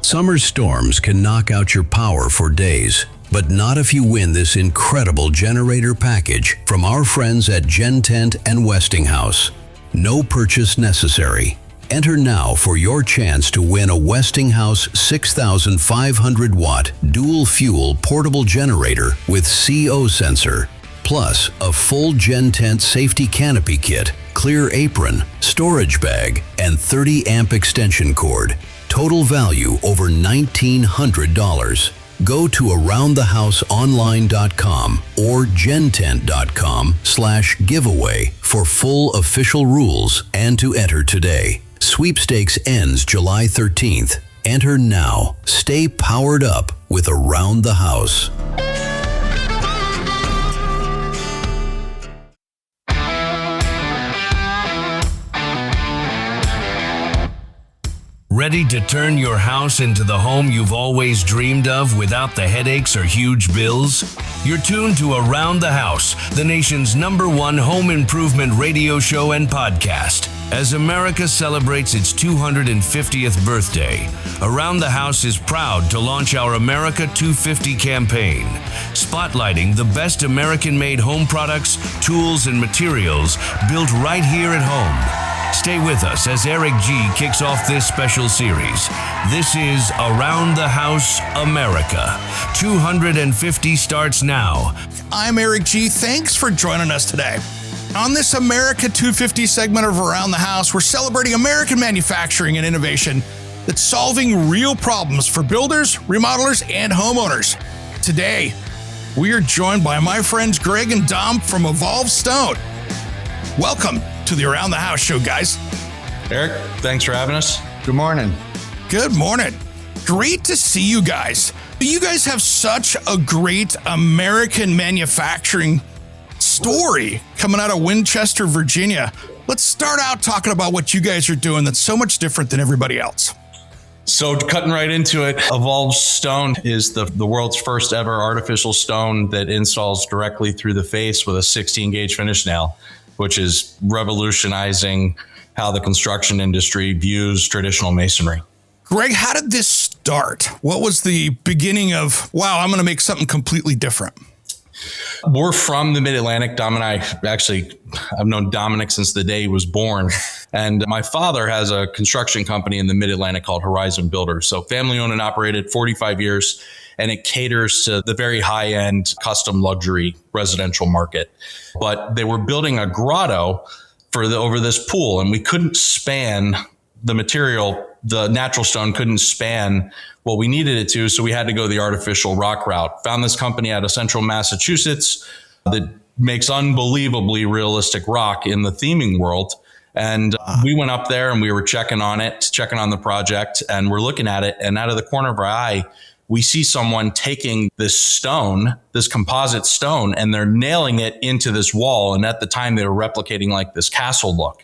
Summer storms can knock out your power for days, but not if you win this incredible generator package from our friends at Gen Tent and Westinghouse. No purchase necessary. Enter now for your chance to win a Westinghouse 6,500 watt dual fuel portable generator with CO sensor, plus a full Gen Tent safety canopy kit, clear apron, storage bag, and 30 amp extension cord. Total value over $1,900. Go to aroundthehouseonline.com or gentent.com/giveaway for full official rules and to enter today. Sweepstakes ends July 13th. Enter now. Stay powered up with Around the House. Ready to turn your house into the home you've always dreamed of without the headaches or huge bills? You're tuned to Around the House, the nation's #1 home improvement radio show and podcast. As America celebrates its 250th birthday, Around the House is proud to launch our America 250 campaign, spotlighting the best American-made home products, tools, and materials built right here at home. Stay with us as Eric G. kicks off this special series. This is Around the House America. 250 starts now. I'm Eric G. Thanks for joining us today. On this America 250 segment of Around the House, we're celebrating American manufacturing and innovation that's solving real problems for builders, remodelers, and homeowners. Today, we are joined by my friends Greg and Dom from Evolve Stone. Welcome to the Around the House show, guys. Eric, thanks for having us. Good morning. Good morning. Great to see you guys. You guys have such a great American manufacturing story coming out of Winchester, Virginia. Let's start out talking about what you guys are doing that's so much different than everybody else. So cutting right into it, Evolve Stone is the world's first ever artificial stone that installs directly through the face with a 16 gauge finish nail, which is revolutionizing how the construction industry views traditional masonry. Greg, how did this start? What was the beginning of, wow, I'm going to make something completely different? We're from the Mid-Atlantic. Dom and I, I've known Dominic since the day he was born. And my father has a construction company in the Mid-Atlantic called Horizon Builders. So family owned and operated, 45 years. And it caters to the very high-end custom luxury residential market. But they were building a grotto over this pool, and we couldn't span the material. The natural stone couldn't span what we needed it to, so we had to go the artificial rock route. Found this company out of central Massachusetts that makes unbelievably realistic rock in the theming world. And we went up there and we were checking on the project, and we're looking at it, and out of the corner of our eye, we see someone taking this stone, this composite stone, and they're nailing it into this wall. And at the time, they were replicating like this castle look.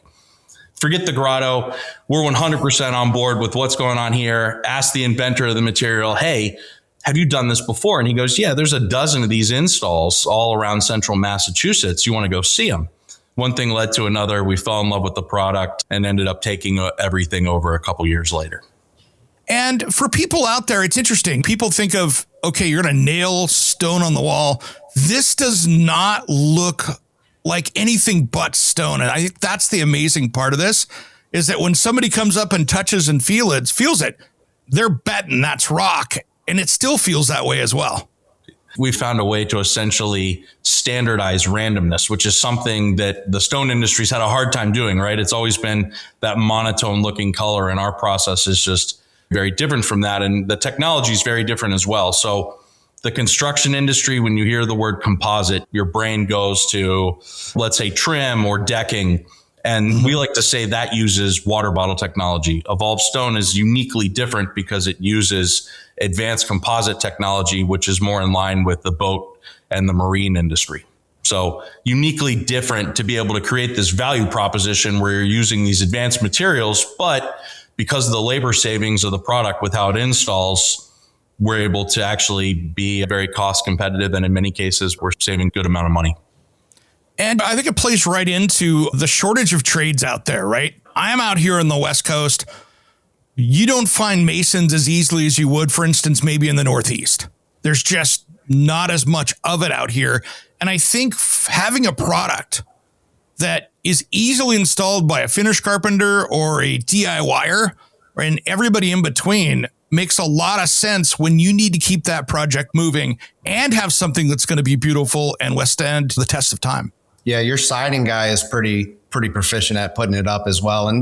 Forget the grotto. We're 100% on board with what's going on here. Ask the inventor of the material, hey, have you done this before? And he goes, yeah, there's a dozen of these installs all around central Massachusetts. You want to go see them? One thing led to another. We fell in love with the product and ended up taking everything over a couple years later. And for people out there, it's interesting. People think of, okay, you're going to nail stone on the wall. This does not look like anything but stone. And I think that's the amazing part of this, is that when somebody comes up and touches and feels it, they're betting that's rock, and it still feels that way as well. We found a way to essentially standardize randomness, which is something that the stone industry's had a hard time doing, right? It's always been that monotone looking color, and our process is just very different from that. And the technology is very different as well. So the construction industry, when you hear the word composite, your brain goes to, let's say, trim or decking. And we like to say that uses water bottle technology. Evolve Stone is uniquely different because it uses advanced composite technology, which is more in line with the boat and the marine industry. So uniquely different to be able to create this value proposition where you're using these advanced materials, but because of the labor savings of the product with how it installs, we're able to actually be very cost competitive. And in many cases, we're saving a good amount of money. And I think it plays right into the shortage of trades out there, right? I am out here on the West Coast. You don't find masons as easily as you would, for instance, maybe in the Northeast. There's just not as much of it out here. And I think having a product that is easily installed by a finish carpenter or a DIYer and everybody in between makes a lot of sense when you need to keep that project moving and have something that's going to be beautiful and withstand the test of time. Yeah, your siding guy is pretty proficient at putting it up as well. And,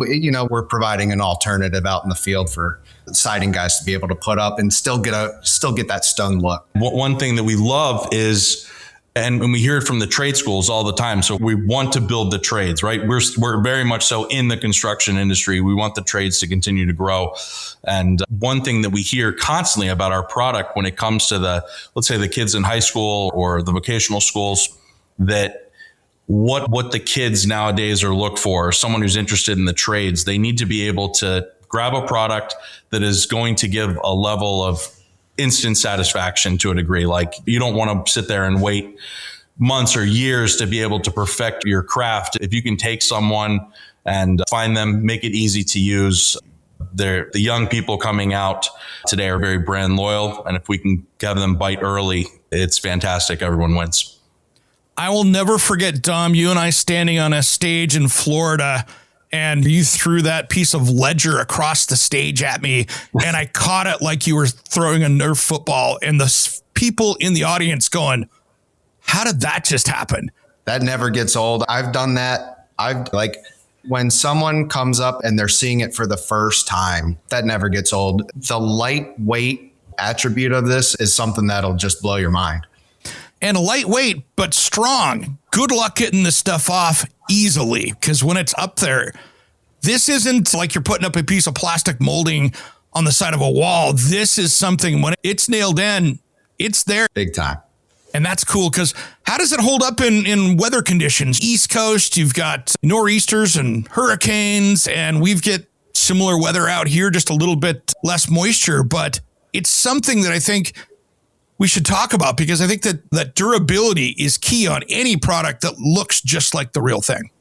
we're providing an alternative out in the field for siding guys to be able to put up and still get that stone look. One thing that we love is, and we hear it from the trade schools all the time. So we want to build the trades, right? We're very much so in the construction industry. We want the trades to continue to grow. And one thing that we hear constantly about our product when it comes to let's say the kids in high school or the vocational schools, that what the kids nowadays are look for, someone who's interested in the trades, they need to be able to grab a product that is going to give a level of instant satisfaction to a degree. Like, you don't want to sit there and wait months or years to be able to perfect your craft. If you can take someone and find them, make it easy to use. The young people coming out today are very brand loyal. And if we can have them bite early, it's fantastic. Everyone wins. I will never forget, Dom, you and I standing on a stage in Florida, and you threw that piece of ledger across the stage at me, and I caught it like you were throwing a Nerf football, and the people in the audience going, how did that just happen? That never gets old. I've done that. When someone comes up and they're seeing it for the first time, that never gets old. The lightweight attribute of this is something that'll just blow your mind. And lightweight, but strong. Good luck getting this stuff off easily, because when it's up there, this isn't like you're putting up a piece of plastic molding on the side of a wall. This is something, when it's nailed in, it's there. Big time. And that's cool, because how does it hold up in weather conditions? East Coast, you've got nor'easters and hurricanes, and we've got similar weather out here, just a little bit less moisture. But it's something that I think we should talk about, because I think that durability is key on any product that looks just like the real thing.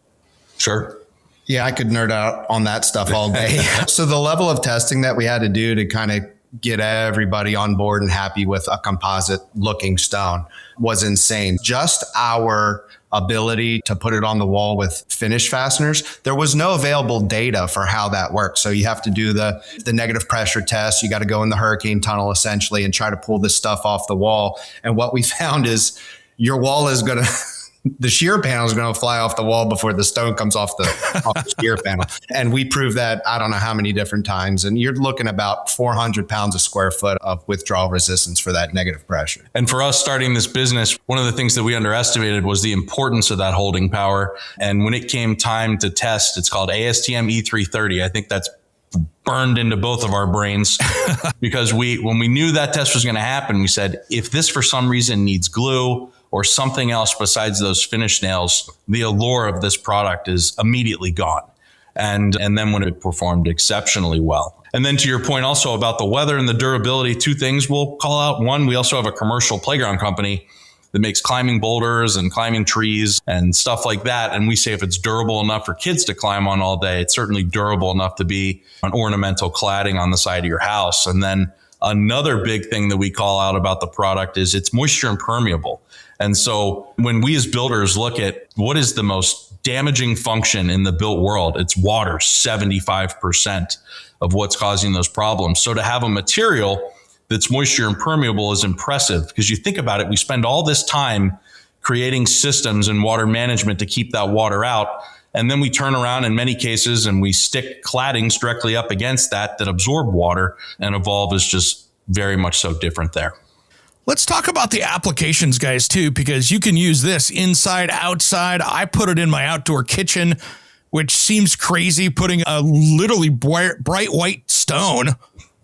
Sure. Yeah, I could nerd out on that stuff all day. So the level of testing that we had to do to kind of get everybody on board and happy with a composite looking stone was insane. Just our ability to put it on the wall with finish fasteners, there was no available data for how that works. So you have to do the negative pressure test. You got to go in the hurricane tunnel essentially and try to pull this stuff off the wall. And what we found is your wall is going to the shear panel is going to fly off the wall before the stone comes off the shear panel. And we proved that I don't know how many different times. And you're looking about 400 pounds a square foot of withdrawal resistance for that negative pressure. And for us starting this business, one of the things that we underestimated was the importance of that holding power. And when it came time to test, it's called ASTM E330. I think that's burned into both of our brains because when we knew that test was going to happen, we said, if this for some reason needs glue or something else besides those finish nails, the allure of this product is immediately gone. And then when it performed exceptionally well. And then to your point also about the weather and the durability, two things we'll call out. One, we also have a commercial playground company that makes climbing boulders and climbing trees and stuff like that. And we say if it's durable enough for kids to climb on all day, it's certainly durable enough to be an ornamental cladding on the side of your house. And then another big thing that we call out about the product is it's moisture impermeable. And so when we as builders look at what is the most damaging function in the built world, it's water, 75% of what's causing those problems. So to have a material that's moisture impermeable is impressive because you think about it, we spend all this time creating systems and water management to keep that water out. And then we turn around in many cases and we stick claddings directly up against that absorb water, and Evolve is just very much so different there. Let's talk about the applications, guys, too, because you can use this inside, outside. I put it in my outdoor kitchen, which seems crazy, putting a literally bright white stone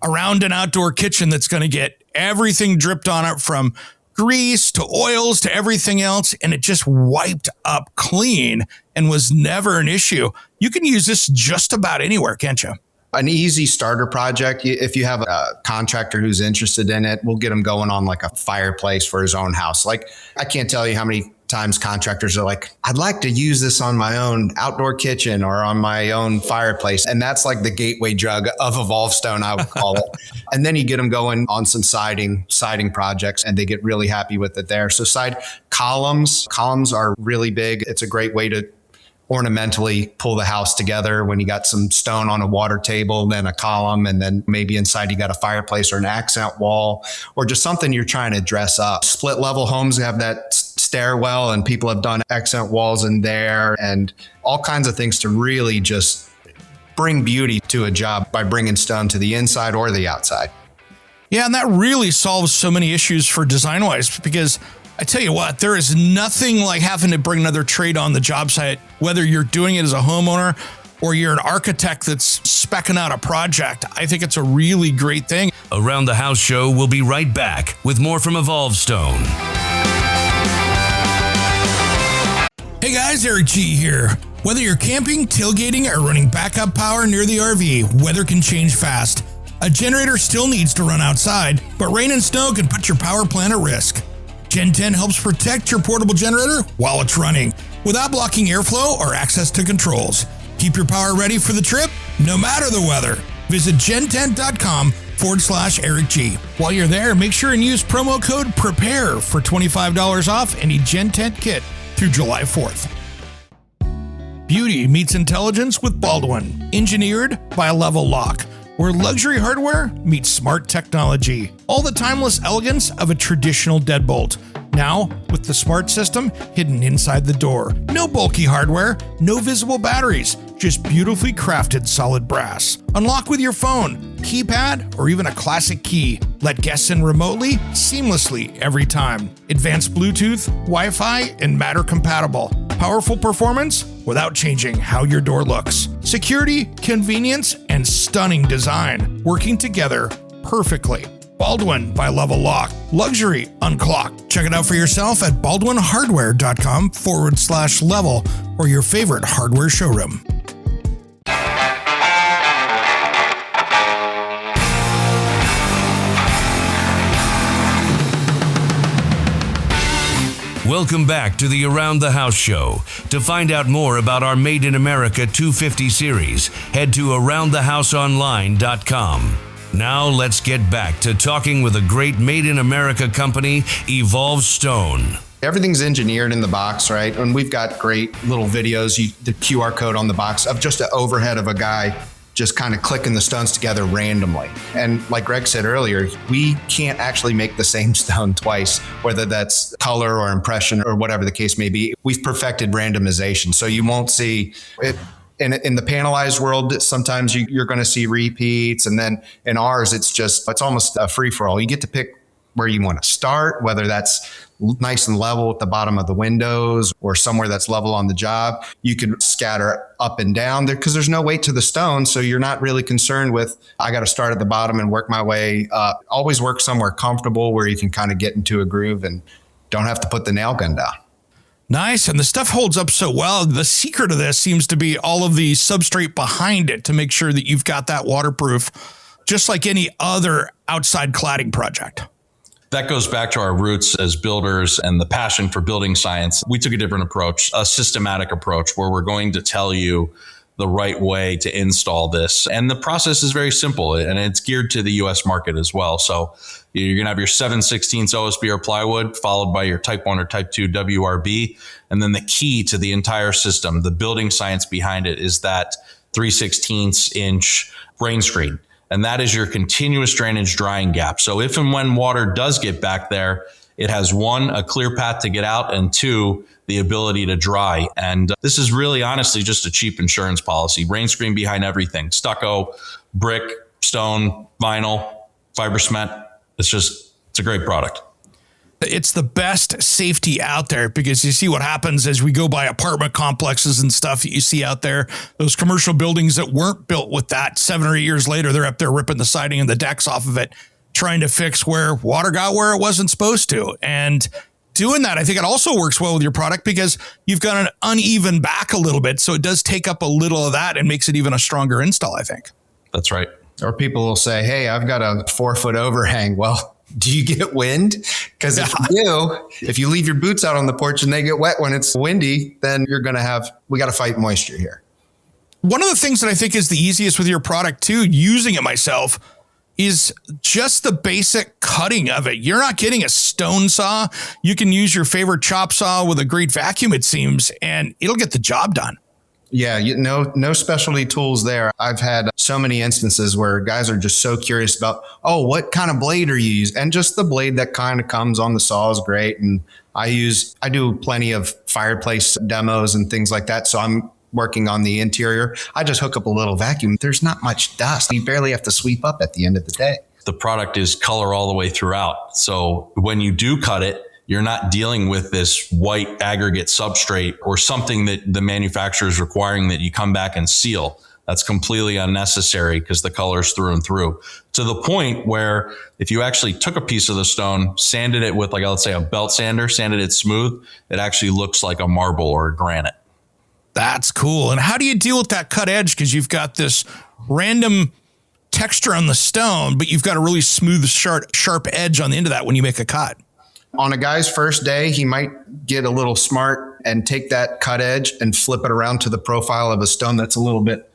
around an outdoor kitchen that's going to get everything dripped on it from grease to oils to everything else. And it just wiped up clean and was never an issue. You can use this just about anywhere, can't you? An easy starter project. If you have a contractor who's interested in it, we'll get them going on like a fireplace for his own house. Like, I can't tell you how many times contractors are like, I'd like to use this on my own outdoor kitchen or on my own fireplace. And that's like the gateway drug of Evolve Stone, I would call it. And then you get them going on some siding projects, and they get really happy with it there. So side columns are really big. It's a great way to ornamentally pull the house together when you got some stone on a water table, then a column, and then maybe inside you got a fireplace or an accent wall or just something you're trying to dress up. Split level homes have that stairwell, and people have done accent walls in there and all kinds of things to really just bring beauty to a job by bringing stone to the inside or the outside. Yeah, and that really solves so many issues for design-wise, because I tell you what, there is nothing like having to bring another trade on the job site, whether you're doing it as a homeowner or you're an architect that's speccing out a project. I think it's a really great thing. Around the House show will be right back with more from Evolve Stone. Hey guys, Eric G here. Whether you're camping, tailgating, or running backup power near the RV, weather can change fast. A generator still needs to run outside, but rain and snow can put your power plant at risk. Gen 10 helps protect your portable generator while it's running, without blocking airflow or access to controls. Keep your power ready for the trip, no matter the weather. Visit gen10.com/Eric G. While you're there, make sure and use promo code PREPARE for $25 off any Gen 10 kit through July 4th. Beauty meets intelligence with Baldwin, engineered by a level lock, where luxury hardware meets smart technology. All the timeless elegance of a traditional deadbolt. Now, with the smart system hidden inside the door. No bulky hardware, no visible batteries, just beautifully crafted solid brass. Unlock with your phone, keypad, or even a classic key. Let guests in remotely, seamlessly every time. Advanced Bluetooth, Wi-Fi, and Matter compatible. Powerful performance without changing how your door looks. Security, convenience, and stunning design working together perfectly. Baldwin by Level Lock. Luxury unclocked. Check it out for yourself at baldwinhardware.com/level or your favorite hardware showroom. Welcome back to the Around the House show. To find out more about our Made in America 250 series, head to aroundthehouseonline.com. Now let's get back to talking with a great Made in America company, Evolve Stone. Everything's engineered in the box, right? And we've got great little videos, the QR code on the box of just an overhead of a guy just kind of clicking the stones together randomly. And like Greg said earlier, we can't actually make the same stone twice, whether that's color or impression or whatever the case may be. We've perfected randomization. So you won't see it. In the panelized world, sometimes you're going to see repeats. And then in ours, it's almost a free-for-all. You get to pick where you want to start, whether that's nice and level at the bottom of the windows or somewhere that's level on the job. You can scatter up and down there because there's no weight to the stone. So you're not really concerned with, I got to start at the bottom and work my way up. Always work somewhere comfortable where you can kind of get into a groove and don't have to put the nail gun down. Nice. And the stuff holds up so well. The secret of this seems to be all of the substrate behind it to make sure that you've got that waterproof, just like any other outside cladding project. That goes back to our roots as builders and the passion for building science. We took a different approach, a systematic approach, where we're going to tell you the right way to install this. And the process is very simple, and it's geared to the US market as well. So you're going to have your 7/16 OSB or plywood, followed by your type 1 or type 2 WRB. And then the key to the entire system, the building science behind it, is that 3/16 inch rain screen. And that is your continuous drainage drying gap. So if and when water does get back there, it has one, a clear path to get out, and two, the ability to dry. And this is really honestly just a cheap insurance policy. Rain screen behind everything: stucco, brick, stone, vinyl, fiber cement. It's a great product. It's the best safety out there, because you see what happens as we go by apartment complexes and stuff that you see out there. Those commercial buildings that weren't built with that, 7 or 8 years later, they're up there ripping the siding and the decks off of it, trying to fix where water got where it wasn't supposed to. And doing that, I think it also works well with your product because you've got an uneven back a little bit. So it does take up a little of that and makes it even a stronger install, I think. That's right. Or people will say, hey, I've got a 4-foot overhang. Well, Do you get wind? Because if you leave your boots out on the porch and they get wet when it's windy, then we got to fight moisture here. One of the things that I think is the easiest with your product too, using it myself, is just the basic cutting of it. You're not getting a stone saw. You can use your favorite chop saw with a great vacuum, it seems, and it'll get the job done. Yeah, no specialty tools there. I've had so many instances where guys are just so curious about, what kind of blade are you using? And just the blade that kind of comes on the saw is great. And I do plenty of fireplace demos and things like that. So I'm working on the interior. I just hook up a little vacuum. There's not much dust. You barely have to sweep up at the end of the day. The product is color all the way throughout. So when you do cut it, you're not dealing with this white aggregate substrate or something that the manufacturer is requiring that you come back and seal. That's completely unnecessary because the color's through and through, to the point where if you actually took a piece of the stone, sanded it with, like, let's say a belt sander, sanded it smooth, it actually looks like a marble or a granite. That's cool. And how do you deal with that cut edge? Because you've got this random texture on the stone, but you've got a really smooth, sharp edge on the end of that when you make a cut. On a guy's first day, he might get a little smart and take that cut edge and flip it around to the profile of a stone that's a little bit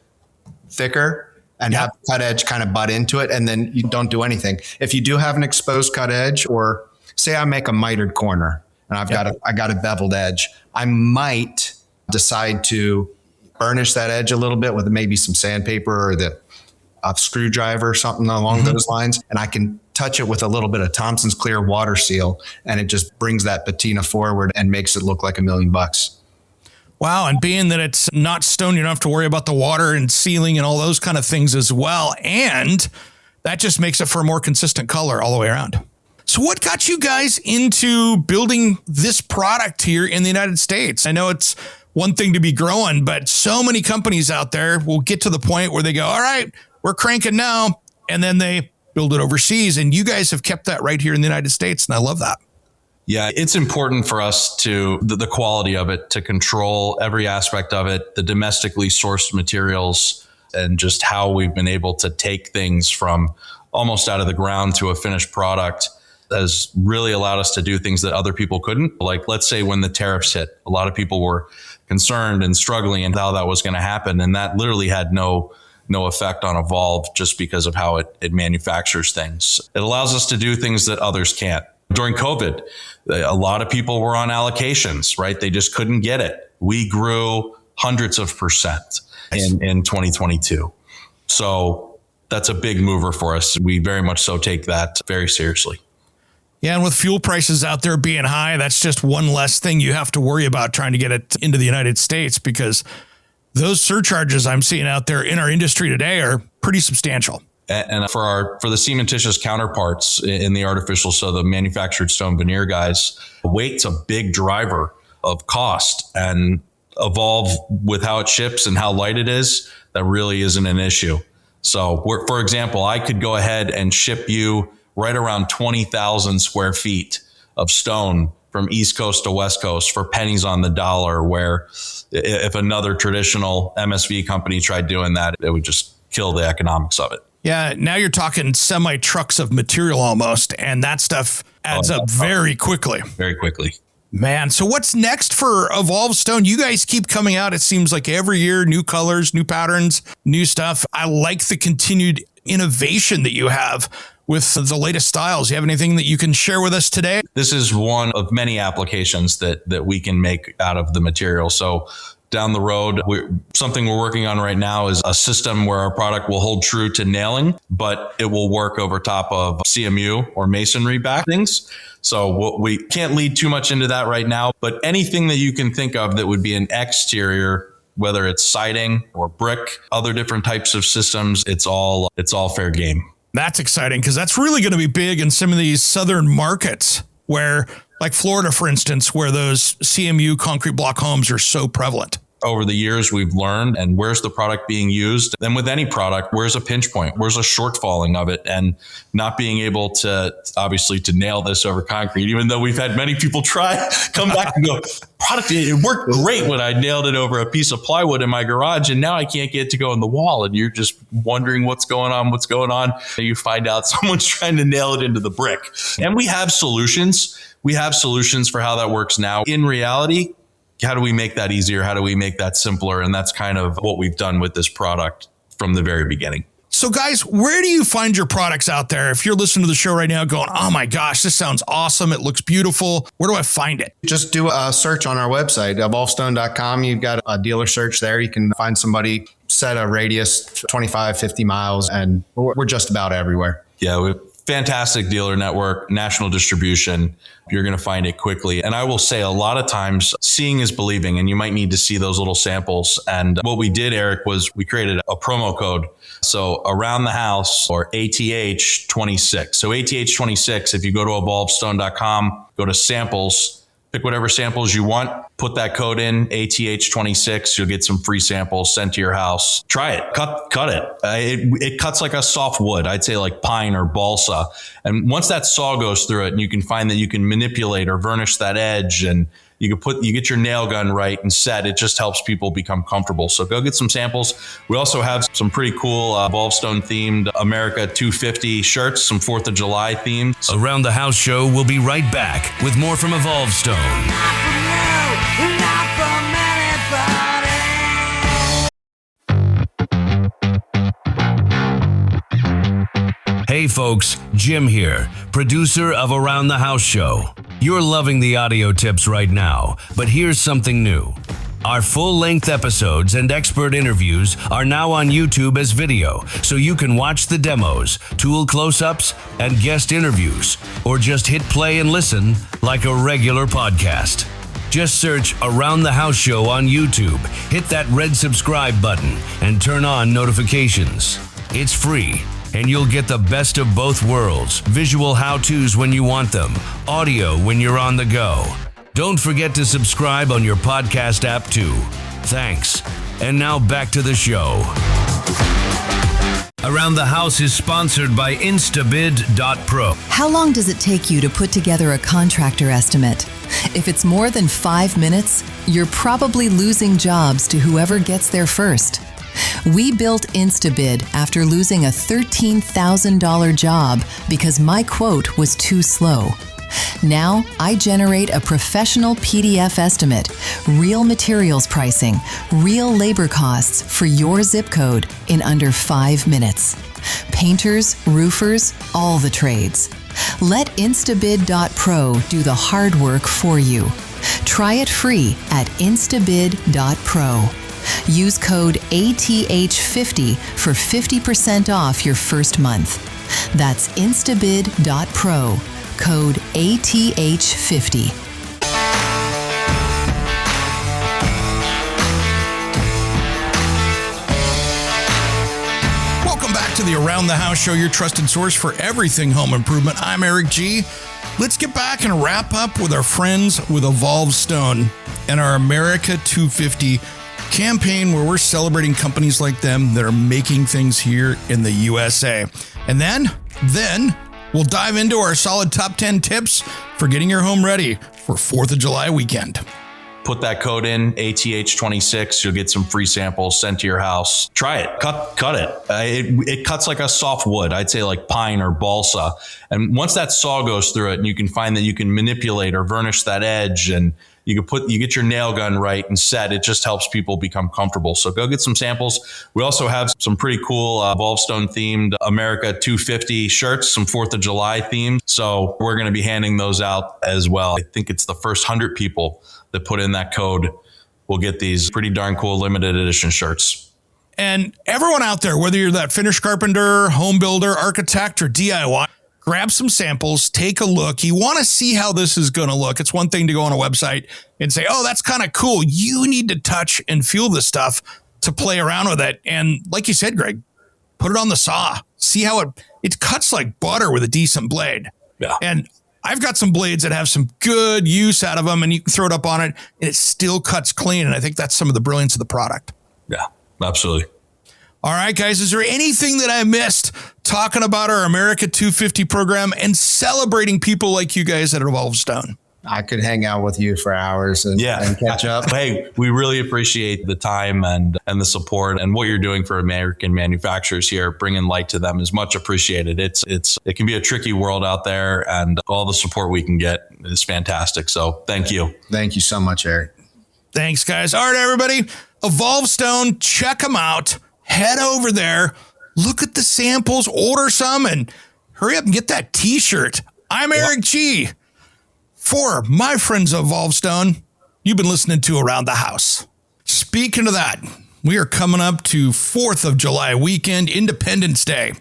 thicker and have the cut edge kind of butt into it. And then you don't do anything. If you do have an exposed cut edge, or say I make a mitered corner and I got a beveled edge, I might decide to burnish that edge a little bit with maybe some sandpaper or a screwdriver or something along those lines. And I can touch it with a little bit of Thompson's Clear water seal, and it just brings that patina forward and makes it look like $1 million. Wow. And being that it's not stone, you don't have to worry about the water and sealing and all those kind of things as well. And that just makes it for a more consistent color all the way around. So what got you guys into building this product here in the United States? I know it's one thing to be growing, but so many companies out there will get to the point where they go, all right, we're cranking now. And then they build it overseas. And you guys have kept that right here in the United States. And I love that. Yeah, it's important for us to the quality of it, to control every aspect of it, the domestically sourced materials, and just how we've been able to take things from almost out of the ground to a finished product has really allowed us to do things that other people couldn't. Like, let's say when the tariffs hit, a lot of people were concerned and struggling and how that was going to happen. And that literally had no effect on Evolve just because of how it manufactures things. It allows us to do things that others can't. During COVID, a lot of people were on allocations, right? They just couldn't get it. We grew hundreds of % in 2022. So that's a big mover for us. We very much so take that very seriously. Yeah, and with fuel prices out there being high, that's just one less thing you have to worry about trying to get it into the United States, because those surcharges I'm seeing out there in our industry today are pretty substantial. And for the cementitious counterparts in the artificial, so the manufactured stone veneer guys, weight's a big driver of cost, and Evolve, with how it ships and how light it is, that really isn't an issue. So for example, I could go ahead and ship you right around 20,000 square feet of stone from East Coast to West Coast for pennies on the dollar, where if another traditional MSV company tried doing that, it would just kill the economics of it. Yeah, now you're talking semi trucks of material almost, and that stuff adds up very quickly. Very quickly. Man, so what's next for Evolve Stone? You guys keep coming out, it seems like every year, new colors, new patterns, new stuff. I like the continued innovation that you have with the latest styles. You have anything that you can share with us today? This is one of many applications that we can make out of the material. So down the road, something we're working on right now is a system where our product will hold true to nailing, but it will work over top of CMU or masonry backings. So we can't lead too much into that right now, but anything that you can think of that would be an exterior, whether it's siding or brick, other different types of systems, it's all fair game. That's exciting, because that's really going to be big in some of these southern markets where, like Florida, for instance, where those CMU concrete block homes are so prevalent. Over the years, we've learned, and where's the product being used? Then with any product, where's a pinch point? Where's a shortfalling of it? And not being able to, obviously, to nail this over concrete, even though we've had many people try, come back and go, product, it worked great when I nailed it over a piece of plywood in my garage, and now I can't get it to go in the wall. And you're just wondering what's going on. And you find out someone's trying to nail it into the brick. And we have solutions. We have solutions for how that works now. In reality, how do we make that easier? How do we make that simpler? And that's kind of what we've done with this product from the very beginning. So guys, where do you find your products out there? If you're listening to the show right now going, oh my gosh, this sounds awesome. It looks beautiful. Where do I find it? Just do a search on our website, evolvestone.com. You've got a dealer search there. You can find somebody, set a radius 25, 50 miles, and we're just about everywhere. Yeah, we have fantastic dealer network, national distribution. You're going to find it quickly. And I will say a lot of times seeing is believing, and you might need to see those little samples. And what we did, Eric, was we created a promo code. So around the house, or ATH26. So ATH26, if you go to evolvestone.com, go to samples, pick whatever samples you want, put that code in, ATH26, you'll get some free samples sent to your house. Try it, cut it. It cuts like a soft wood. I'd say like pine or balsa. And once that saw goes through it, and you can find that you can manipulate or varnish that edge, and you get your nail gun right and set, it just helps people become comfortable. So go get some samples. We also have some pretty cool Evolvestone themed America 250 shirts, some 4th of July themed. Around the House show will be right back with more from Evolvestone. Hey folks, Jim here, producer of Around the House show. You're loving the audio tips right now, but here's something new. Our full-length episodes and expert interviews are now on YouTube as video, so you can watch the demos, tool close-ups, and guest interviews, or just hit play and listen like a regular podcast. Just search Around the House show on YouTube, hit that red subscribe button, and turn on notifications. It's free, and you'll get the best of both worlds. Visual how-tos when you want them, audio when you're on the go. Don't forget to subscribe on your podcast app too. Thanks. And now back to the show. Around the House is sponsored by instabid.pro. How long does it take you to put together a contractor estimate? If it's more than 5 minutes, you're probably losing jobs to whoever gets there first. We built Instabid after losing a $13,000 job because my quote was too slow. Now I generate a professional PDF estimate, real materials pricing, real labor costs for your zip code in under 5 minutes. Painters, roofers, all the trades. Let instabid.pro do the hard work for you. Try it free at instabid.pro. Use code ATH50 for 50% off your first month. That's instabid.pro, code ATH50. Welcome back to the Around the House show, your trusted source for everything home improvement. I'm Eric G. Let's get back and wrap up with our friends with Evolvestone and our America 250 campaign, where we're celebrating companies like them that are making things here in the USA. And then we'll dive into our solid top 10 tips for getting your home ready for 4th of July weekend. Put that code in, ATH26, you'll get some free samples sent to your house. Try it, cut it. It cuts like a soft wood. I'd say like pine or balsa. And once that saw goes through it, and you can find that you can manipulate or varnish that edge, and you get your nail gun right and set, it just helps people become comfortable. So go get some samples. We also have some pretty cool Evolvestone themed America 250 shirts, some 4th of July themed. So we're going to be handing those out as well. I think it's the first 100 people that put in that code will get these pretty darn cool limited edition shirts. And everyone out there, whether you're that finished carpenter, home builder, architect, or DIY, grab some samples, take a look. You want to see how this is going to look. It's one thing to go on a website and say, oh, that's kind of cool. You need to touch and feel the stuff to play around with it. And like you said, Greg, put it on the saw. See how it cuts like butter with a decent blade. Yeah. And I've got some blades that have some good use out of them, and you can throw it up on it and it still cuts clean. And I think that's some of the brilliance of the product. Yeah, absolutely. All right, guys, is there anything that I missed talking about our America 250 program and celebrating people like you guys at Evolve Stone? I could hang out with you for hours and catch up. Hey, we really appreciate the time and the support, and what you're doing for American manufacturers here, bringing light to them is much appreciated. It can be a tricky world out there, and all the support we can get is fantastic. So thank you. Thank you so much, Eric. Thanks, guys. All right, everybody, Evolve Stone, check them out. Head over there, look at the samples, order some, and hurry up and get that t-shirt. I'm Eric G. For my friends at Evolve Stone, you've been listening to Around the House. Speaking of that, we are coming up to 4th of July weekend, Independence Day.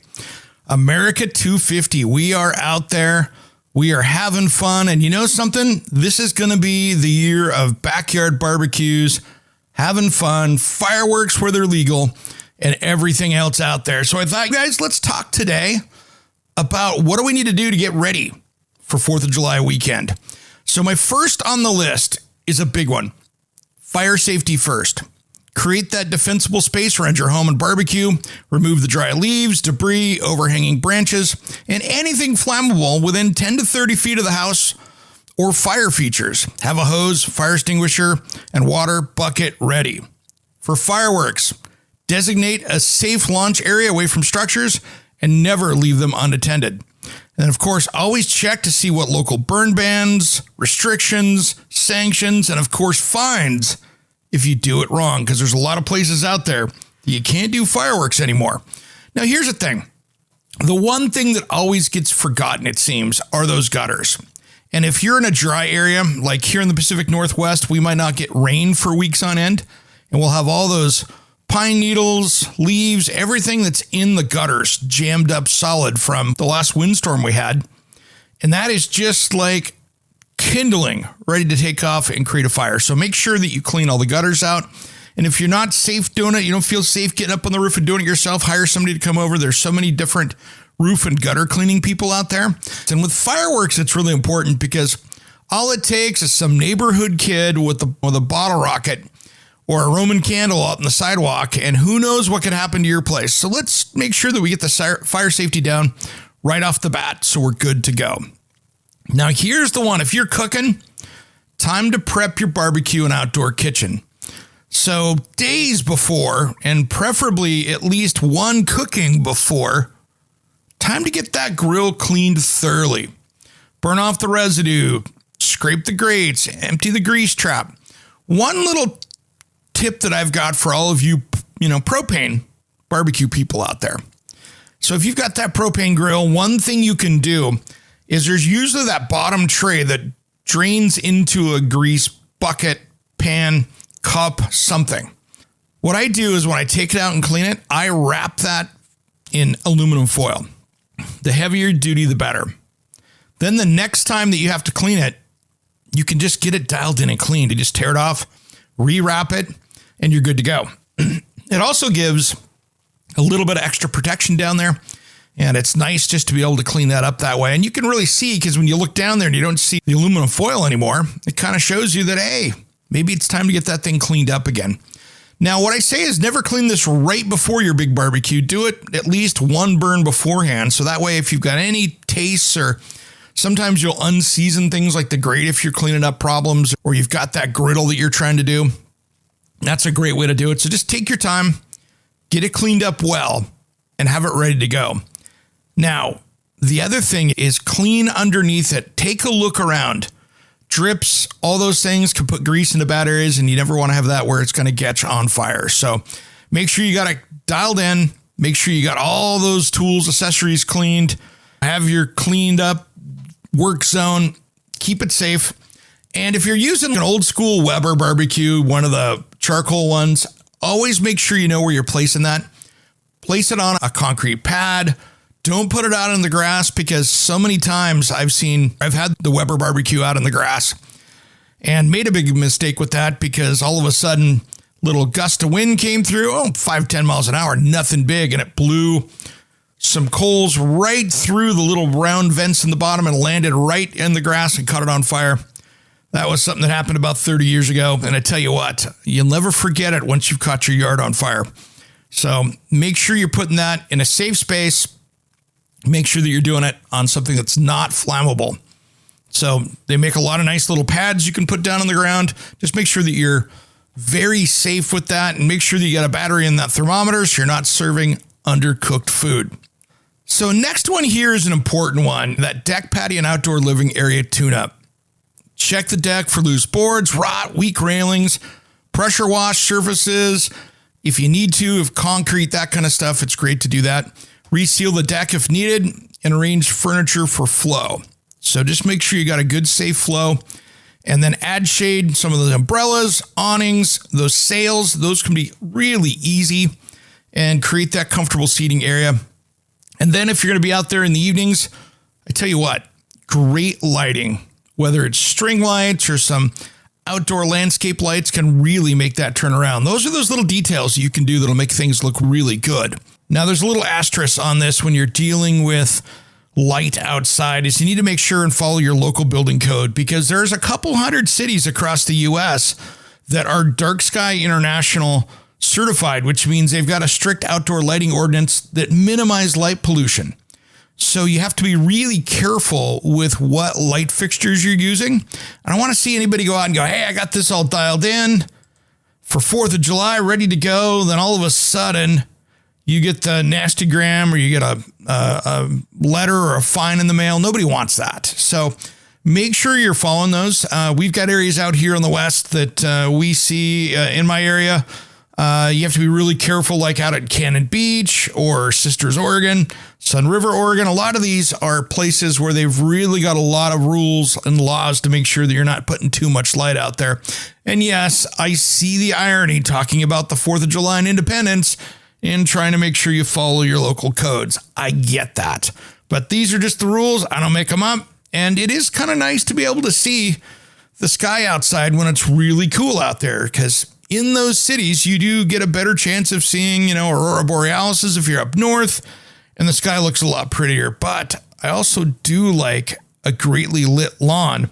America 250, we are out there. We are having fun. And you know something? This is going to be the year of backyard barbecues, having fun, fireworks where they're legal, and everything else out there. So I thought, guys, let's talk today about what do we need to do to get ready for 4th of July weekend. So my first on the list is a big one. Fire safety first. Create that defensible space around your home and barbecue. Remove the dry leaves, debris, overhanging branches, and anything flammable within 10 to 30 feet of the house or fire features. Have a hose, fire extinguisher, and water bucket ready. For fireworks, designate a safe launch area away from structures and never leave them unattended. And of course, always check to see what local burn bans, restrictions, sanctions, and of course, fines if you do it wrong, because there's a lot of places out there that you can't do fireworks anymore. Now, here's the thing. The one thing that always gets forgotten, it seems, are those gutters. And if you're in a dry area, like here in the Pacific Northwest, we might not get rain for weeks on end, and we'll have all those pine needles, leaves, everything that's in the gutters jammed up solid from the last windstorm we had. And that is just like kindling, ready to take off and create a fire. So make sure that you clean all the gutters out. And if you're not safe doing it, you don't feel safe getting up on the roof and doing it yourself, hire somebody to come over. There's so many different roof and gutter cleaning people out there. And with fireworks, it's really important because all it takes is some neighborhood kid with a bottle rocket or a Roman candle out on the sidewalk, and who knows what could happen to your place. So let's make sure that we get the fire safety down right off the bat so we're good to go. Now, here's the one. If you're cooking, time to prep your barbecue and outdoor kitchen. So days before, and preferably at least one cooking before, time to get that grill cleaned thoroughly. Burn off the residue, scrape the grates, empty the grease trap. One little tip that I've got for all of you, propane barbecue people out there. So if you've got that propane grill, one thing you can do is there's usually that bottom tray that drains into a grease bucket, pan, cup, something. What I do is when I take it out and clean it, I wrap that in aluminum foil. The heavier duty, the better. Then the next time that you have to clean it, you can just get it dialed in and cleaned. You just tear it off, rewrap it, and you're good to go. It also gives a little bit of extra protection down there, and it's nice just to be able to clean that up that way. And you can really see, because when you look down there and you don't see the aluminum foil anymore, it kind of shows you that, hey, maybe it's time to get that thing cleaned up again. Now, what I say is never clean this right before your big barbecue. Do it at least one burn beforehand, so that way if you've got any tastes, or sometimes you'll unseason things like the grate if you're cleaning up problems, or you've got that griddle that you're trying to do. That's a great way to do it. So just take your time, get it cleaned up well, and have it ready to go. Now, the other thing is clean underneath it. Take a look around. Drips, all those things can put grease into bad areas, and you never want to have that where it's going to catch on fire. So make sure you got it dialed in. Make sure you got all those tools, accessories cleaned. Have your cleaned up work zone. Keep it safe. And if you're using an old school Weber barbecue, one of the charcoal ones, always make sure you know where you're placing that. Place it on a concrete pad. Don't put it out in the grass, because so many times I've had the Weber barbecue out in the grass and made a big mistake with that, because all of a sudden little gust of wind came through, 5-10 miles an hour, nothing big, and it blew some coals right through the little round vents in the bottom and landed right in the grass and caught it on fire. That was something that happened about 30 years ago. And I tell you what, you'll never forget it once you've caught your yard on fire. So make sure you're putting that in a safe space. Make sure that you're doing it on something that's not flammable. So they make a lot of nice little pads you can put down on the ground. Just make sure that you're very safe with that, and make sure that you got a battery in that thermometer so you're not serving undercooked food. So next one here is an important one, that deck, patio, and outdoor living area tune-up. Check the deck for loose boards, rot, weak railings, pressure wash surfaces. If you need to, if concrete, that kind of stuff, it's great to do that. Reseal the deck if needed, and arrange furniture for flow. So just make sure you got a good, safe flow. And then add shade, some of the umbrellas, awnings, those sails, those can be really easy, and create that comfortable seating area. And then if you're going to be out there in the evenings, I tell you what, great lighting, whether it's string lights or some outdoor landscape lights, can really make that turn around. Those are those little details you can do that'll make things look really good. Now, there's a little asterisk on this when you're dealing with light outside, is you need to make sure and follow your local building code, because there's a couple hundred cities across the U.S. that are Dark Sky International certified, which means they've got a strict outdoor lighting ordinance that minimize light pollution. So you have to be really careful with what light fixtures you're using. I don't want to see anybody go out and go, hey, I got this all dialed in for 4th of July, ready to go. Then all of a sudden you get the nastygram, or you get a letter or a fine in the mail. Nobody wants that. So make sure you're following those. We've got areas out here in the West that we see in my area. You have to be really careful, like out at Cannon Beach or Sisters, Oregon, Sun River, Oregon. A lot of these are places where they've really got a lot of rules and laws to make sure that you're not putting too much light out there. And yes, I see the irony talking about the 4th of July and Independence and trying to make sure you follow your local codes. I get that. But these are just the rules. I don't make them up. And it is kind of nice to be able to see the sky outside when it's really cool out there, because in those cities, you do get a better chance of seeing, aurora borealis if you're up north, and the sky looks a lot prettier. But I also do like a greatly lit lawn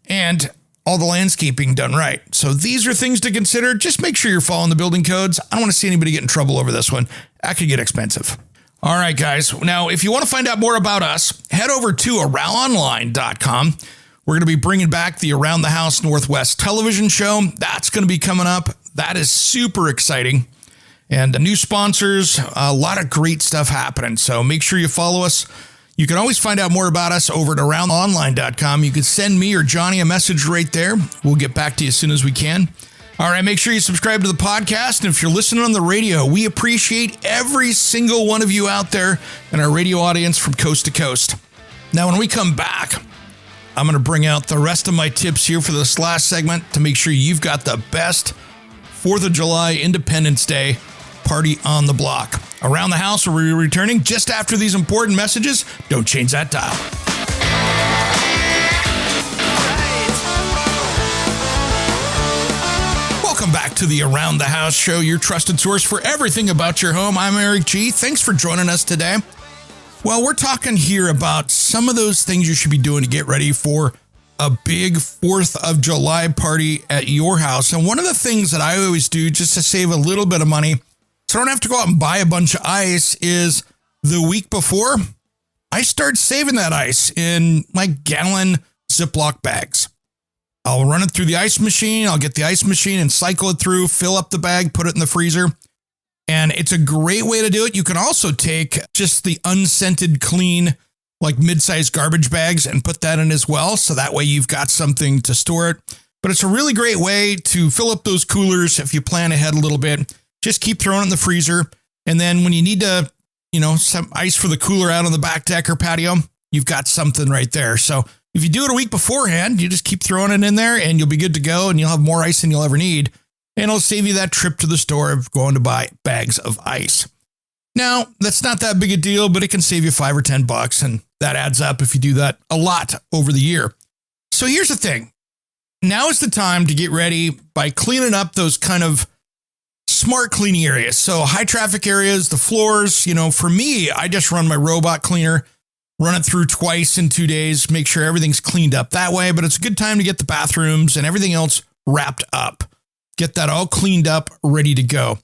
and all the landscaping done right. So these are things to consider. Just make sure you're following the building codes. I don't want to see anybody get in trouble over this one. That could get expensive. All right, guys. Now, if you want to find out more about us, head over to aroundonline.com. We're going to be bringing back the Around the House Northwest television show. That's going to be coming up. That is super exciting. And new sponsors, a lot of great stuff happening. So make sure you follow us. You can always find out more about us over at aroundonline.com. You can send me or Johnny a message right there. We'll get back to you as soon as we can. All right, make sure you subscribe to the podcast. And if you're listening on the radio, we appreciate every single one of you out there in our radio audience from coast to coast. Now, when we come back, I'm going to bring out the rest of my tips here for this last segment to make sure you've got the best 4th of July Independence Day party on the block. Around the House, we'll be returning just after these important messages. Don't change that dial. Welcome back to the Around the House show, your trusted source for everything about your home. I'm Eric G. Thanks for joining us today. Well, we're talking here about some of those things you should be doing to get ready for a big 4th of July party at your house. And one of the things that I always do just to save a little bit of money, so I don't have to go out and buy a bunch of ice, is the week before, I start saving that ice in my gallon Ziploc bags. I'll run it through the ice machine. I'll get the ice machine and cycle it through, fill up the bag, put it in the freezer. And it's a great way to do it. You can also take just the unscented, clean, like mid-sized garbage bags and put that in as well. So that way you've got something to store it. But it's a really great way to fill up those coolers if you plan ahead a little bit. Just keep throwing it in the freezer. And then when you need to, some ice for the cooler out on the back deck or patio, you've got something right there. So if you do it a week beforehand, you just keep throwing it in there and you'll be good to go, and you'll have more ice than you'll ever need. And it'll save you that trip to the store of going to buy bags of ice. Now, that's not that big a deal, but it can save you $5 or $10, and that adds up if you do that a lot over the year. So here's the thing. Now is the time to get ready by cleaning up those kind of smart cleaning areas. So high traffic areas, the floors, for me, I just run my robot cleaner, run it through twice in 2 days, make sure everything's cleaned up that way. But it's a good time to get the bathrooms and everything else wrapped up. Get that all cleaned up, ready to go.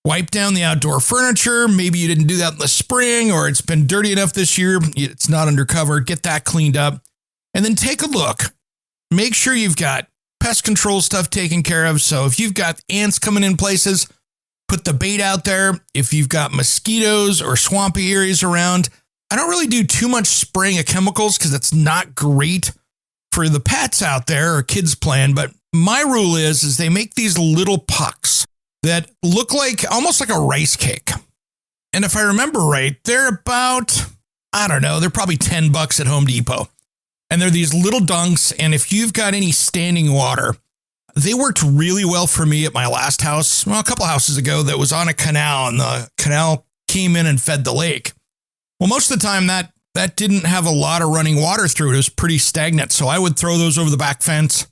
Wipe down the outdoor furniture. Maybe you didn't do that in the spring, or it's been dirty enough this year, it's not undercover. Get that cleaned up. And then take a look. Make sure you've got pest control stuff taken care of. So if you've got ants coming in places, put the bait out there. If you've got mosquitoes or swampy areas around, I don't really do too much spraying of chemicals because it's not great for the pets out there or kids playing. But my rule is they make these little pucks that look like almost like a rice cake. And if I remember right, they're about, they're probably $10 at Home Depot. And they're these little dunks. And if you've got any standing water, they worked really well for me at my last house. Well, a couple houses ago that was on a canal, and the canal came in and fed the lake. Well, most of the time that didn't have a lot of running water through it. It was pretty stagnant. So I would throw those over the back fence.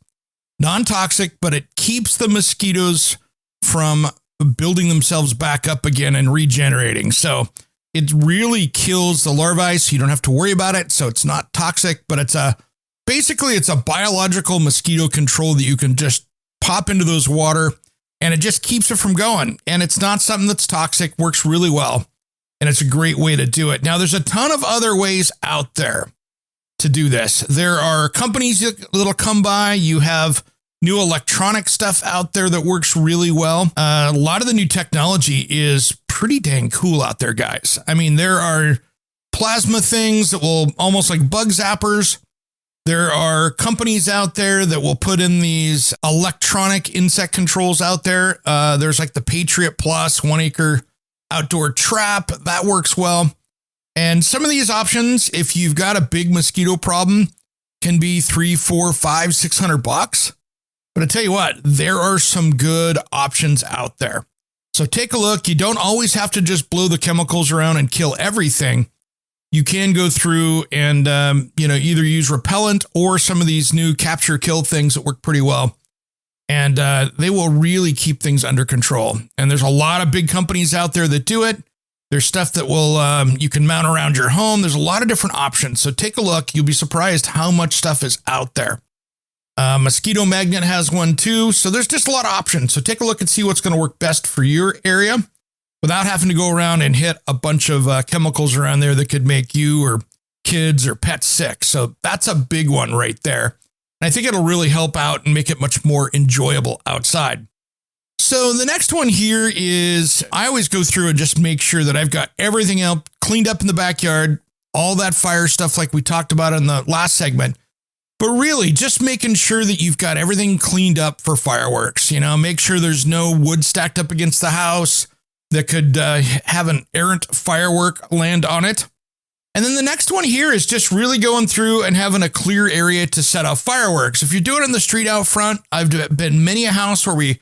Non-toxic, but it keeps the mosquitoes from building themselves back up again and regenerating. So it really kills the larvae, so you don't have to worry about it. So it's not toxic, but it's a biological mosquito control that you can just pop into those water, and it just keeps it from going. And it's not something that's toxic, works really well. And it's a great way to do it. Now, there's a ton of other ways out there to do this. There are companies that'll come by. You have new electronic stuff out there that works really well. A lot of the new technology is pretty dang cool out there, guys. I mean, there are plasma things that will almost like bug zappers. There are companies out there that will put in these electronic insect controls out there. There's like the Patriot Plus 1 acre outdoor trap that works well. And some of these options, if you've got a big mosquito problem, can be $300, $400, $500, $600. But I tell you what, there are some good options out there. So take a look. You don't always have to just blow the chemicals around and kill everything. You can go through and, either use repellent or some of these new capture kill things that work pretty well. And they will really keep things under control. And there's a lot of big companies out there that do it. There's stuff that will you can mount around your home. There's a lot of different options. So take a look. You'll be surprised how much stuff is out there. Mosquito Magnet has one too. So there's just a lot of options. So take a look and see what's going to work best for your area without having to go around and hit a bunch of chemicals around there that could make you or kids or pets sick. So that's a big one right there. And I think it'll really help out and make it much more enjoyable outside. So the next one here is I always go through and just make sure that I've got everything else cleaned up in the backyard, all that fire stuff like we talked about in the last segment. But really just making sure that you've got everything cleaned up for fireworks. Make sure there's no wood stacked up against the house that could have an errant firework land on it. And then the next one here is just really going through and having a clear area to set off fireworks. If you're doing it on the street out front, I've been many a house where we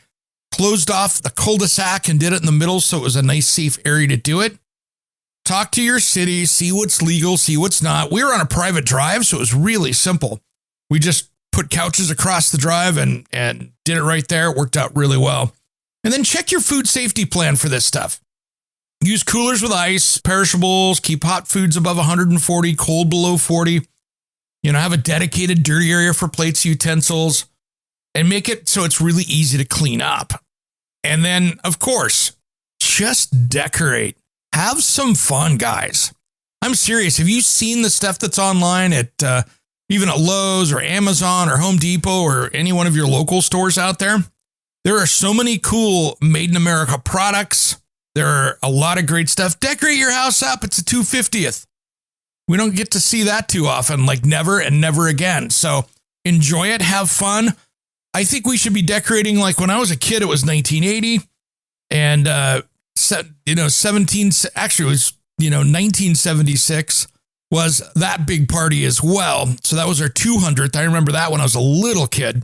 closed off the cul-de-sac and did it in the middle, so it was a nice, safe area to do it. Talk to your city, see what's legal, see what's not. We were on a private drive, so it was really simple. We just put couches across the drive and did it right there. It worked out really well. And then check your food safety plan for this stuff. Use coolers with ice, perishables, keep hot foods above 140, cold below 40. Have a dedicated dirty area for plates, utensils, and make it so it's really easy to clean up. And then, of course, just decorate. Have some fun, guys. I'm serious. Have you seen the stuff that's online at even at Lowe's or Amazon or Home Depot or any one of your local stores out there? There are so many cool Made in America products. There are a lot of great stuff. Decorate your house up. It's a 250th. We don't get to see that too often, like never and never again. So enjoy it. Have fun. I think we should be decorating like when I was a kid, it was 1980 and, 1976 was that big party as well. So that was our 200th. I remember that when I was a little kid.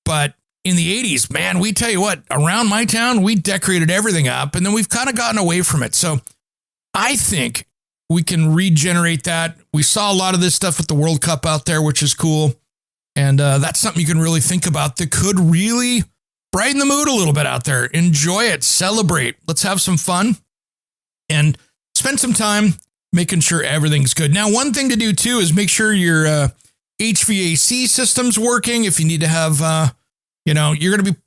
But in the 80s, man, we tell you what, around my town, we decorated everything up and then we've kind of gotten away from it. So I think we can regenerate that. We saw a lot of this stuff with the World Cup out there, which is cool. And that's something you can really think about that could really brighten the mood a little bit out there. Enjoy it. Celebrate. Let's have some fun and spend some time making sure everything's good. Now, one thing to do too is make sure your HVAC system's working. If you need to have, you're going to be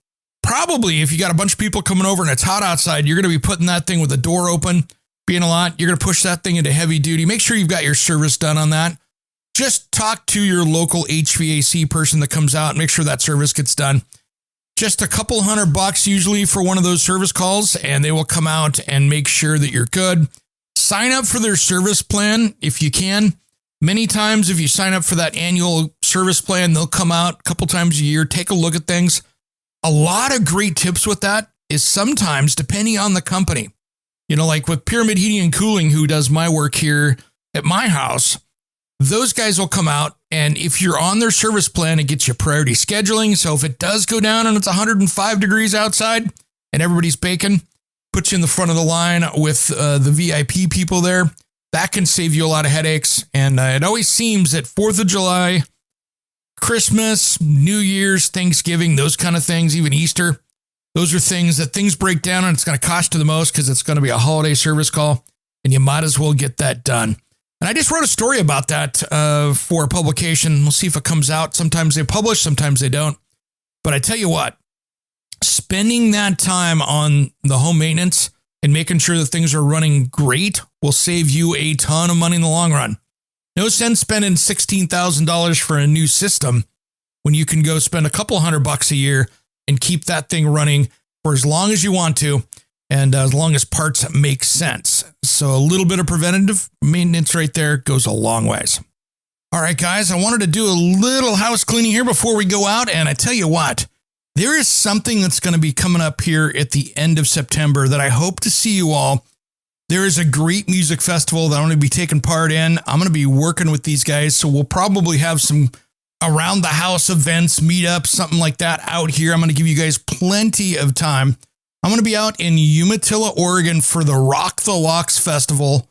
probably, if you got a bunch of people coming over and it's hot outside, you're going to be putting that thing with the door open, being a lot. You're going to push that thing into heavy duty. Make sure you've got your service done on that. Just talk to your local HVAC person that comes out and make sure that service gets done. Just a couple $100 usually for one of those service calls, and they will come out and make sure that you're good. Sign up for their service plan if you can. Many times, if you sign up for that annual service plan, they'll come out a couple times a year, take a look at things. A lot of great tips with that is sometimes, depending on the company, like with Pyramid Heating and Cooling, who does my work here at my house, those guys will come out, and if you're on their service plan, it gets you priority scheduling. So if it does go down and it's 105 degrees outside and everybody's baking, puts you in the front of the line with the VIP people there. That can save you a lot of headaches. And it always seems that 4th of July, Christmas, New Year's, Thanksgiving, those kind of things, even Easter, those are things that things break down and it's going to cost you the most because it's going to be a holiday service call, and you might as well get that done. And I just wrote a story about that for a publication. We'll see if it comes out. Sometimes they publish, sometimes they don't. But I tell you what, spending that time on the home maintenance and making sure that things are running great will save you a ton of money in the long run. No sense spending $16,000 for a new system when you can go spend a couple $100 a year and keep that thing running for as long as you want to, and as long as parts make sense. So a little bit of preventative maintenance right there goes a long ways. All right, guys, I wanted to do a little house cleaning here before we go out. And I tell you what, there is something that's going to be coming up here at the end of September that I hope to see you all. There is a great music festival that I'm going to be taking part in. I'm going to be working with these guys. So we'll probably have some around the house events, meetups, something like that out here. I'm going to give you guys plenty of time. I'm going to be out in Umatilla, Oregon for the Rock the Locks Festival,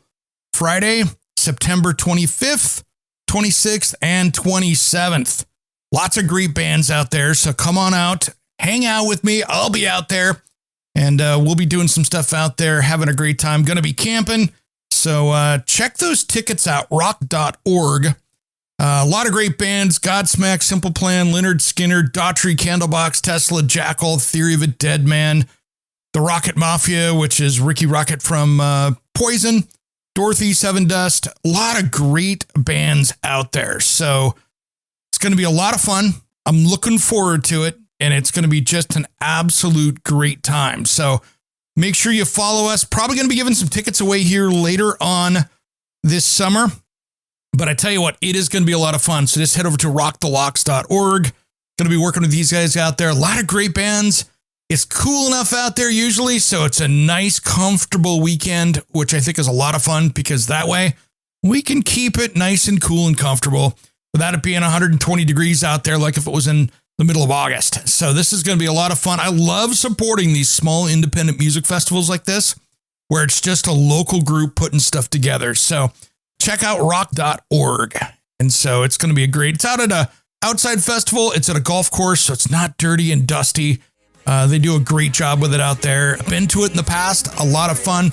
Friday, September 25th, 26th, and 27th. Lots of great bands out there, so come on out, hang out with me. I'll be out there, and we'll be doing some stuff out there, having a great time. Going to be camping, so check those tickets out, rock.org. A lot of great bands: Godsmack, Simple Plan, Leonard Skinner, Daughtry, Candlebox, Tesla, Jackal, Theory of a Dead Man, The Rocket Mafia, which is Ricky Rocket from Poison, Dorothy, Seven Dust. A lot of great bands out there. So it's going to be a lot of fun. I'm looking forward to it, and it's going to be just an absolute great time. So make sure you follow us. Probably going to be giving some tickets away here later on this summer. But I tell you what, it is going to be a lot of fun. So just head over to rockthelocks.org. Going to be working with these guys out there. A lot of great bands. It's cool enough out there usually, so it's a nice, comfortable weekend, which I think is a lot of fun because that way we can keep it nice and cool and comfortable without it being 120 degrees out there like if it was in the middle of August. So this is going to be a lot of fun. I love supporting these small independent music festivals like this, where it's just a local group putting stuff together. So check out rock.org. And so it's going to be it's out at a outside festival. It's at a golf course, so it's not dirty and dusty. They do a great job with it out there. Been to it in the past. A lot of fun.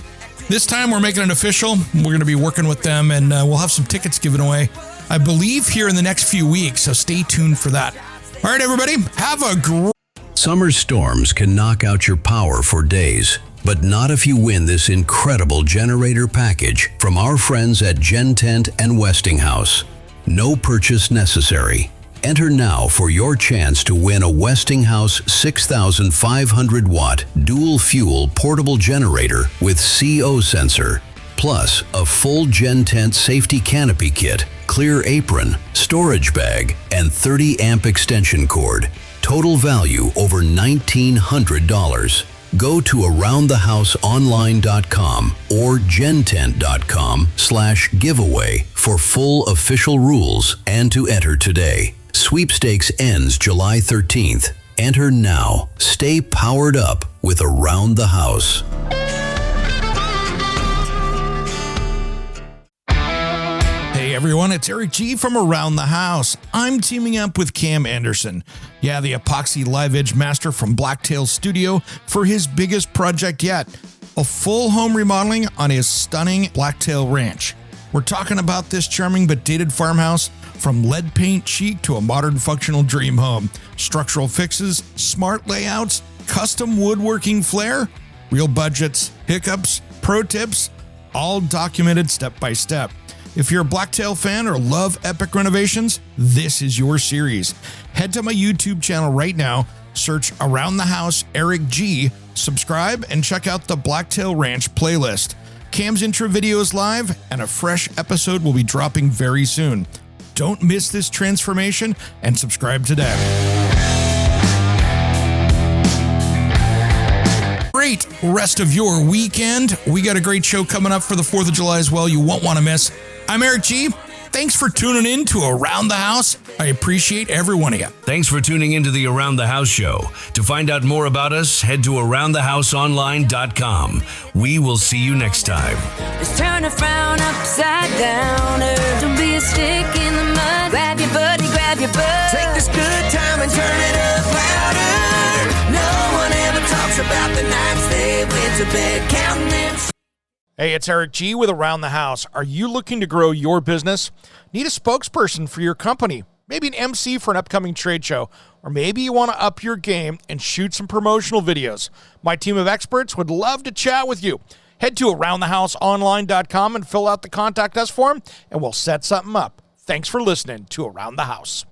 This time we're making it official. We're going to be working with them, and we'll have some tickets given away, I believe, here in the next few weeks. So stay tuned for that. All right, everybody, have a great... Summer storms can knock out your power for days, but not if you win this incredible generator package from our friends at Gen Tent and Westinghouse. No purchase necessary. Enter now for your chance to win a Westinghouse 6,500 watt dual fuel portable generator with CO sensor, plus a full Gen Tent safety canopy kit, clear apron, storage bag, and 30 amp extension cord. Total value over $1,900. Go to aroundthehouseonline.com or gentent.com/giveaway for full official rules and to enter today. Sweepstakes ends July 13th. Enter now. Stay powered up with Around the House. Hey, everyone, it's Eric G from Around the House. I'm teaming up with Cam Anderson, the epoxy live edge master from Blacktail Studio, for his biggest project yet, a full home remodeling on his stunning Blacktail Ranch. We're talking about this charming but dated farmhouse, from lead paint chic to a modern functional dream home. Structural fixes, smart layouts, custom woodworking flair, real budgets, hiccups, pro tips, all documented step by step. If you're a Blacktail fan or love epic renovations, this is your series. Head to my YouTube channel right now, search Around the House Eric G, subscribe, and check out the Blacktail Ranch playlist. Cam's intro video is live, and a fresh episode will be dropping very soon. Don't miss this transformation and subscribe today. Great rest of your weekend. We got a great show coming up for the 4th of July as well. You won't want to miss. I'm Eric G. Thanks for tuning in to Around the House. I appreciate every one of you. Thanks for tuning into the Around the House show. To find out more about us, head to aroundthehouseonline.com. We will see you next time. Just turn a frown upside down. Don't be a stick in the mud. Grab your buddy, grab your bud. Take this good time and turn it up louder. No one ever talks about the nights they went to bed counting them. Hey, it's Eric G with Around the House. Are you looking to grow your business? Need a spokesperson for your company? Maybe an MC for an upcoming trade show? Or maybe you want to up your game and shoot some promotional videos? My team of experts would love to chat with you. Head to aroundthehouseonline.com and fill out the contact us form, and we'll set something up. Thanks for listening to Around the House.